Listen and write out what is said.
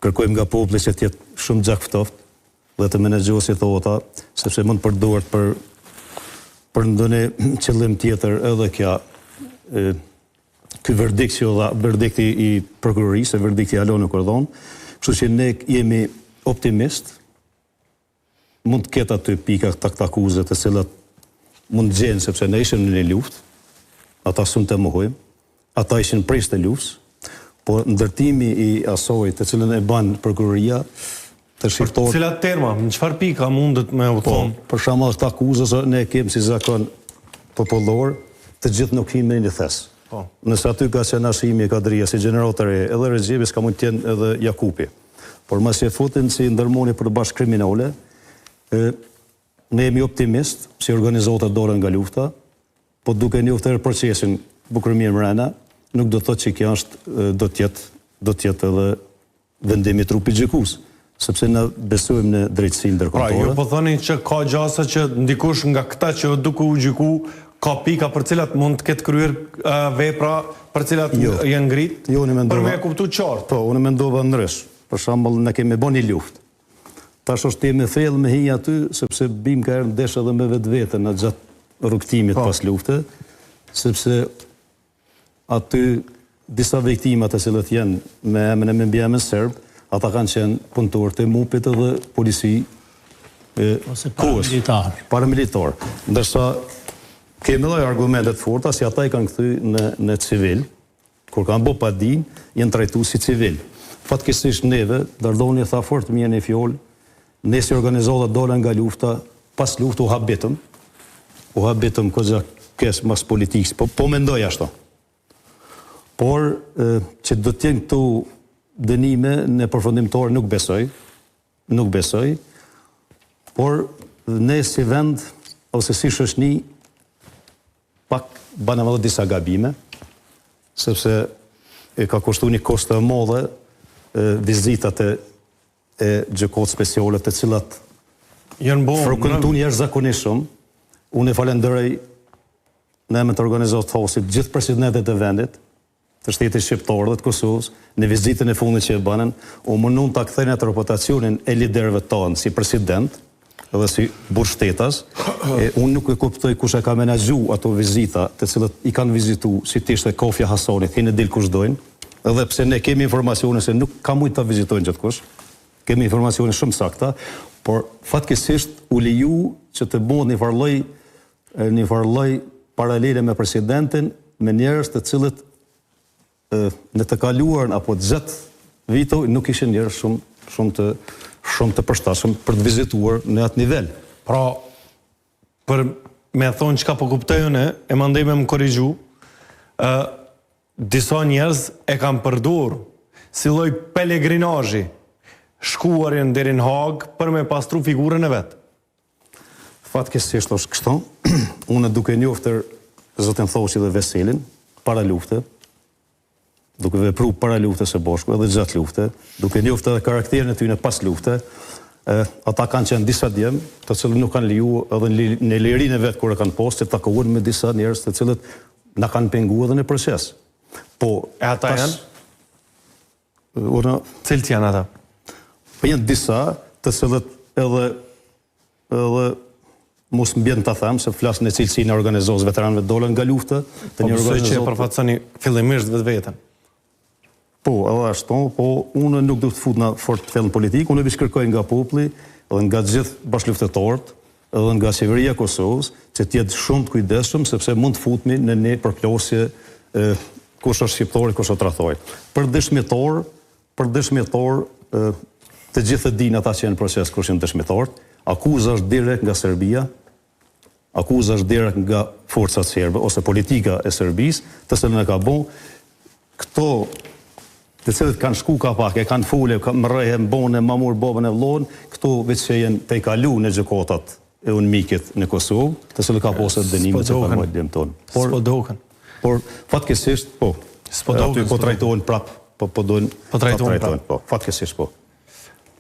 kërkojmë nga populli që të jetë shumë gjakftoft dhe të menaxhohet si thota, sepse mund përdoret për ndonjë qëllim tjetër edhe kjo ky verdikt që dha verdikti i prokurorisë, verdikti i Alonit Kordon, kështu që ne jemi optimist. Mund të ketë aty pika të akuzat të cilat mund të gjenë sepse ne ishim në një luftë, ata s'u të mohojmë, ata ishin prej të luftës, po ndërtimi i asoj të cilën e bën prokuroria të shqiptor. Cilat terma, në çfarë pika mundet me u thonë? Për shembull këta akuzë ne kemi si zakon popullor, të gjithë nuk kemi një thes. Nëse aty ka qenë Hashimi Kadria si gjeneratore, edhe Rexhepi s'ka mund të jenë edhe Jakupi. Por mos e futin si ndërmoni për bashkë kriminale, ne jemi optimist se organizata dolën nga lufta, po duke njohur procesin bukur mirë mrena, nuk do të thotë që kjo është do të jetë edhe vendimi i trupit gjykues, sepse ne besojmë në drejtësinë ndërkombëtare. Pra, ju po thoni që ka gjasa që ndikush nga këta që duke u gjyku ka pika për cilat mund të ketë kryer vepra për cilat janë ngrit? Jo, unë mendova. Për me kuptu qartë. Po, unë mendova ndrysh. Për shembull, ne kemi bën një luftë. Tash është temë thellë me hi aty, sepse bim ka erdhur ndesh edhe me vetveten në gjatë rrugtimit pas lufte, sepse aty disa viktima të cilët janë me emrin e mbiemën serb, ata kanë qenë punëtorë të MUP-it edhe polici ose paramilitar. Ndërsa kemi edhe argumente të forta si ata i kanë kthy në civil, kur kanë bë pa dinë, janë trajtuar si civil. Fatkeqësisht neve, Dardoni tha fort mirë në fjalë, ne si organizata dolën nga lufta, pas luftë u habitëm kozë kes mas politikës, po mendoj ashtu. Por që do të jenë këtu dënime në përfundimtar nuk besoj, por ne si vend ose si shoqëni pak banë edhe disa gabime, sepse e ka kushtuar një kosto të madhe vizitat e gjykatës speciale të cilat janë bërë frekuentuar jashtëzakonisht shumë. Unë e falenderoj në emër të organizatës Thosit gjithë presidentet e vendit, të shtetit shqiptar dhe të Kosovës, në vizitën e fundit që e banën, u mundun ta kthejnë atë reputacionin e liderëve tanë si president edhe si burgshtetas. Unë nuk e kuptoj kush e ka menaxhuar ato vizita, të cilat i kanë vizituar, si t'ishte Kofja Hasanit, hinë dil kush dojnë, edhe pse ne kemi informacione se nuk ka mujt ta vizitojnë gjithkush. Kemi informacione shumë sakta, por fatkeqësisht u leju që të bëhet një farlloj paralele me presidentin, me njerëz të cilët në të kaluarën apo të gjatë vitoj nuk ishin njerëz shumë të përshtatshëm për të vizituar në atë nivel. Pra, për me thonë çka po kuptoj unë, e mandej me më korrigju, disa njerëz e kanë përdorur si lloj pelegrinazhi shkuarin deri në Hag për me pastru figurën e vet. Fatkeqësisht është kështu. Unë duke njohur zotin Thoshi dhe Veselin para lufte, duke vepruar para luftës së bashku edhe gjatë lufte, duke njohur edhe karakterin e tyre pas lufte, ata kanë qenë disa djem, të cilët nuk kanë lejuar edhe në lirinë e vet kur e kanë postë të takohen me disa njerëz të cilët na kanë penguar edhe në proces. Po, e ata janë? Cilët janë ata? Po janë disa të cilët edhe mos më bjen ta them se flas në cilësinë e organizatës veteranëve dolën nga lufta, të një organizatë që përfaqësoni fillimisht vetveten. Po, edhe ashtu, po unë nuk do të futna fort thellë politik, unë vetë kërkoj nga populli, edhe nga të gjithë bashkëluftëtorët, edhe nga qeveria e Kosovës, që të jetë shumë të kujdesshëm sepse mund të futemi në një përplasje kush është shqiptar, kush është rrethoj. Për dëshmitar, të gjithë dinë ata që janë në proces kush janë dëshmitarët, akuza është direkt nga Serbia, akuza është direkt nga forcat serbe ose politika e Serbisë, të cilën e ka bën këto të cilët kanë shku ka pak, e kanë fule, më rrehe, më bone, më mur babën e vllon, këto veç që jenë të i kalu në gjykatat e unmikit në Kosovë, të cilët ka posë dënimet që kanë mojtë djemë tonë. S'po dohen. Por, fatkeqësisht, po. S'po dohen. Po trajtohen prapë, po dojnë. Po trajtohen prapë. Po, fatkeqësisht, po.